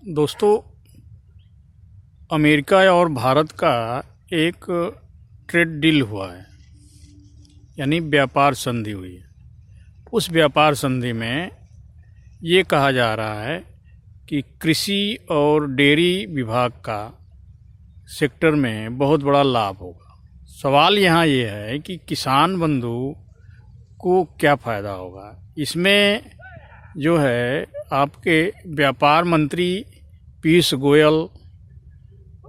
दोस्तों, अमेरिका और भारत का एक ट्रेड डील हुआ है, यानी व्यापार संधि हुई है। उस व्यापार संधि में ये कहा जा रहा है कि कृषि और डेयरी विभाग का सेक्टर में बहुत बड़ा लाभ होगा। सवाल यहाँ ये है कि किसान बंधु को क्या फ़ायदा होगा। इसमें जो है आपके व्यापार मंत्री पीयूष गोयल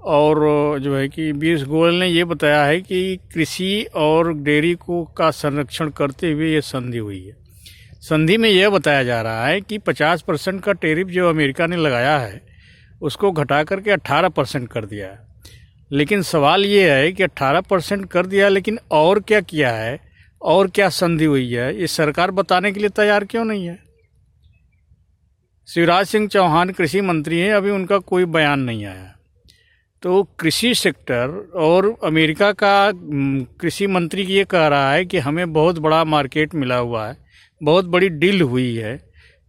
और जो है कि पीयूष गोयल ने ये बताया है कि कृषि और डेयरी को का संरक्षण करते हुए ये संधि हुई है। संधि में यह बताया जा रहा है कि 50% का टैरिफ जो अमेरिका ने लगाया है उसको घटा करके 18% कर दिया है। लेकिन सवाल ये है कि 18% कर दिया, लेकिन और क्या किया है और क्या संधि हुई है, ये सरकार बताने के लिए तैयार क्यों नहीं है। शिवराज सिंह चौहान कृषि मंत्री हैं, अभी उनका कोई बयान नहीं आया। तो कृषि सेक्टर और अमेरिका का कृषि मंत्री ये कह रहा है कि हमें बहुत बड़ा मार्केट मिला हुआ है, बहुत बड़ी डील हुई है।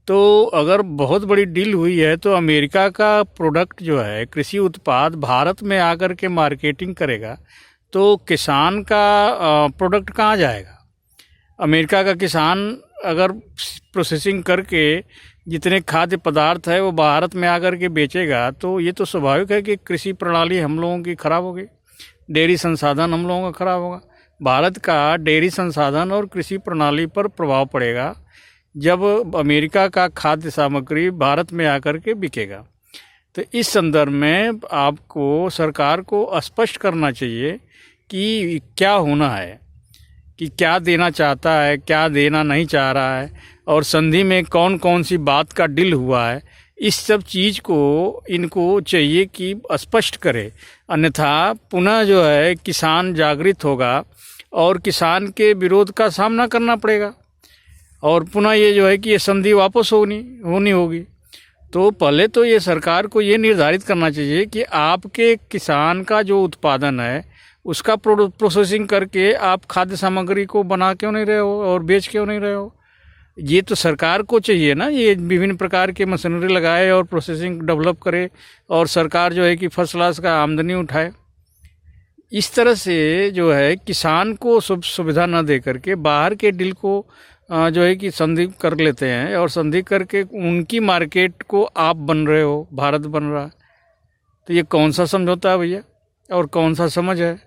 तो अगर बहुत बड़ी डील हुई है तो अमेरिका का प्रोडक्ट जो है, कृषि उत्पाद भारत में आकर के मार्केटिंग करेगा तो किसान का प्रोडक्ट कहाँ जाएगा। अमेरिका का किसान अगर प्रोसेसिंग करके जितने खाद्य पदार्थ है वो भारत में आकर के बेचेगा तो ये तो स्वाभाविक है कि कृषि प्रणाली हम लोगों की खराब होगी, डेयरी संसाधन हम लोगों का खराब होगा। भारत का डेयरी संसाधन और कृषि प्रणाली पर प्रभाव पड़ेगा जब अमेरिका का खाद्य सामग्री भारत में आकर के बिकेगा। तो इस संदर्भ में आपको सरकार को स्पष्ट करना चाहिए कि क्या होना है, कि क्या देना चाहता है, क्या देना नहीं चाह रहा है, और संधि में कौन कौन सी बात का डील हुआ है। इस सब चीज़ को इनको चाहिए कि स्पष्ट करे, अन्यथा पुनः जो है किसान जागृत होगा और किसान के विरोध का सामना करना पड़ेगा और पुनः ये जो है कि ये संधि वापस होनी होगी। तो पहले तो ये सरकार को ये निर्धारित करना चाहिए कि आपके किसान का जो उत्पादन है उसका प्रोसेसिंग करके आप खाद्य सामग्री को बना क्यों नहीं रहे हो और बेच क्यों नहीं रहे हो। ये तो सरकार को चाहिए ना, ये विभिन्न प्रकार के मशीनरी लगाए और प्रोसेसिंग डेवलप करे और सरकार जो है कि फर्स्ट क्लास का आमदनी उठाए। इस तरह से जो है किसान को सुविधा न दे करके बाहर के डील को जो है कि संधि कर लेते हैं और संधि करके उनकी मार्केट को आप बन रहे हो, भारत बन रहा है। तो ये कौन सा समझौता है भैया और कौन सा समझ है।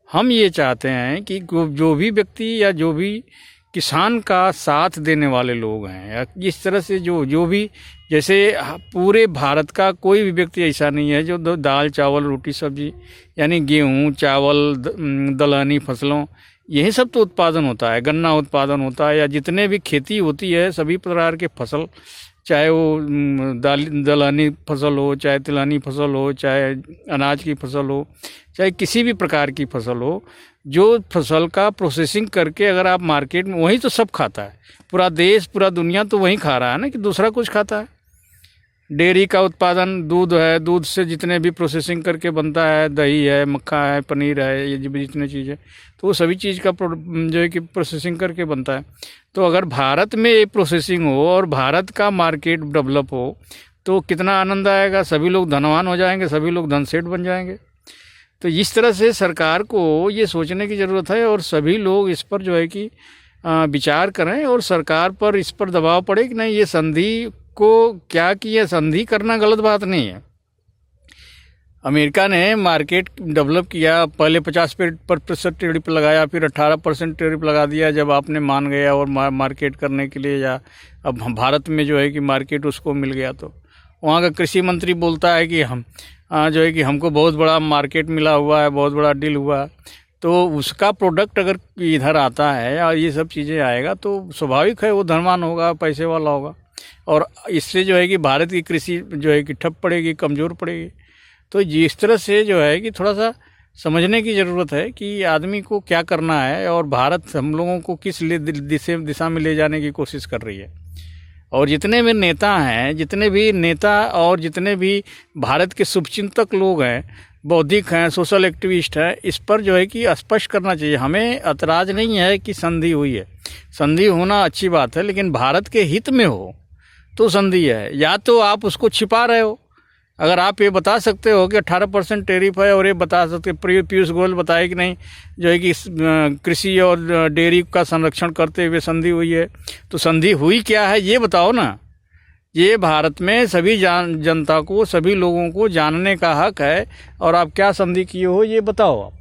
हम ये चाहते हैं कि जो भी व्यक्ति या जो भी किसान का साथ देने वाले लोग हैं, इस तरह से जो भी, जैसे पूरे भारत का कोई भी व्यक्ति ऐसा नहीं है जो दाल चावल रोटी सब्जी यानी गेहूँ चावल दलहनी फसलों यही सब तो उत्पादन होता है, गन्ना उत्पादन होता है, या जितने भी खेती होती है सभी प्रकार के फसल, चाहे वो दलहनी फसल हो, चाहे तिलहनी फसल हो, चाहे अनाज की फसल हो, चाहे किसी भी प्रकार की फसल हो, जो फसल का प्रोसेसिंग करके अगर आप मार्केट में, वही तो सब खाता है। पूरा देश पूरा दुनिया तो वही खा रहा है ना, कि दूसरा कुछ खाता है। डेयरी का उत्पादन दूध है, दूध से जितने भी प्रोसेसिंग करके बनता है, दही है, मक्खा है, पनीर है, ये जितने चीज़ है तो वो सभी चीज़ का जो है कि प्रोसेसिंग करके बनता है। तो अगर भारत में ये प्रोसेसिंग हो और भारत का मार्केट डेवलप हो तो कितना आनंद आएगा, सभी लोग धनवान हो जाएंगे, सभी लोग धनसेठ बन जाएंगे। तो इस तरह से सरकार को ये सोचने की ज़रूरत है और सभी लोग इस पर जो है कि विचार करें और सरकार पर इस पर दबाव पड़े कि नहीं, ये संधि को क्या किया, संधि करना गलत बात नहीं है। अमेरिका ने मार्केट डेवलप किया, पहले 50% टैरिफ लगाया, फिर 18% टैरिफ लगा दिया जब आपने मान गया और मार्केट करने के लिए, या अब भारत में जो है कि मार्केट उसको मिल गया। तो वहाँ का कृषि मंत्री बोलता है कि हम जो है कि हमको बहुत बड़ा मार्केट मिला हुआ है, बहुत बड़ा डील हुआ है। तो उसका प्रोडक्ट अगर इधर आता है और ये सब चीज़ें आएगा तो स्वाभाविक है वो धनवान होगा, पैसे वाला होगा, और इससे जो है कि भारत की कृषि जो है कि ठप पड़ेगी, कमज़ोर पड़ेगी। तो जिस तरह से जो है कि थोड़ा सा समझने की ज़रूरत है कि आदमी को क्या करना है और भारत हम लोगों को किस दिशा में ले जाने की कोशिश कर रही है। और जितने भी नेता हैं, जितने भी नेता और जितने भी भारत के शुभचिंतक लोग हैं, बौद्धिक हैं, सोशल एक्टिविस्ट हैं, इस पर जो है कि स्पष्ट करना चाहिए। हमें ऐतराज़ नहीं है कि संधि हुई है, संधि होना अच्छी बात है, लेकिन भारत के हित में हो तो संधि है। या तो आप उसको छिपा रहे हो, अगर आप ये बता सकते हो कि 18% टैरिफ है, और ये बता सकते पीयूष गोयल बताए कि नहीं जो है कि कृषि और डेयरी का संरक्षण करते हुए संधि हुई है, तो संधि हुई क्या है ये बताओ ना। ये भारत में सभी जनता को, सभी लोगों को जानने का हक है, और आप क्या संधि किए हो ये बताओ आप,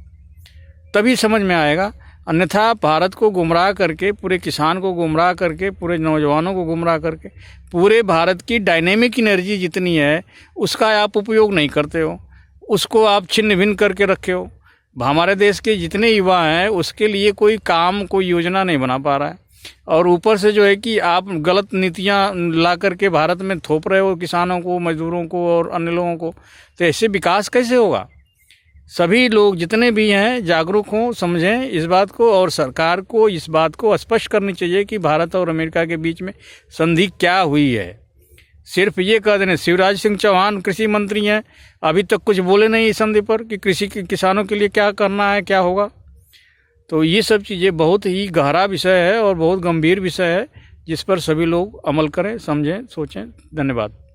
तभी समझ में आएगा। अन्यथा भारत को गुमराह करके, पूरे किसान को गुमराह करके, पूरे नौजवानों को गुमराह करके, पूरे भारत की डायनेमिक एनर्जी जितनी है उसका आप उपयोग नहीं करते हो, उसको आप छिन्न भिन्न करके रखे हो। हमारे देश के जितने युवा हैं उसके लिए कोई काम, कोई योजना नहीं बना पा रहा है, और ऊपर से जो है कि आप गलत नीतियां ला करके भारत में थोप रहे हो किसानों को, मजदूरों को और अन्य लोगों को। तो ऐसे विकास कैसे होगा। सभी लोग जितने भी हैं जागरूक हों, समझें इस बात को, और सरकार को इस बात को स्पष्ट करनी चाहिए कि भारत और अमेरिका के बीच में संधि क्या हुई है। सिर्फ ये कह देने, शिवराज सिंह चौहान कृषि मंत्री हैं, अभी तक कुछ बोले नहीं इस संधि पर कि कृषि के किसानों के लिए क्या करना है, क्या होगा। तो ये सब चीज़ें बहुत ही गहरा विषय है और बहुत गंभीर विषय है, जिस पर सभी लोग अमल करें, समझें, सोचें। धन्यवाद।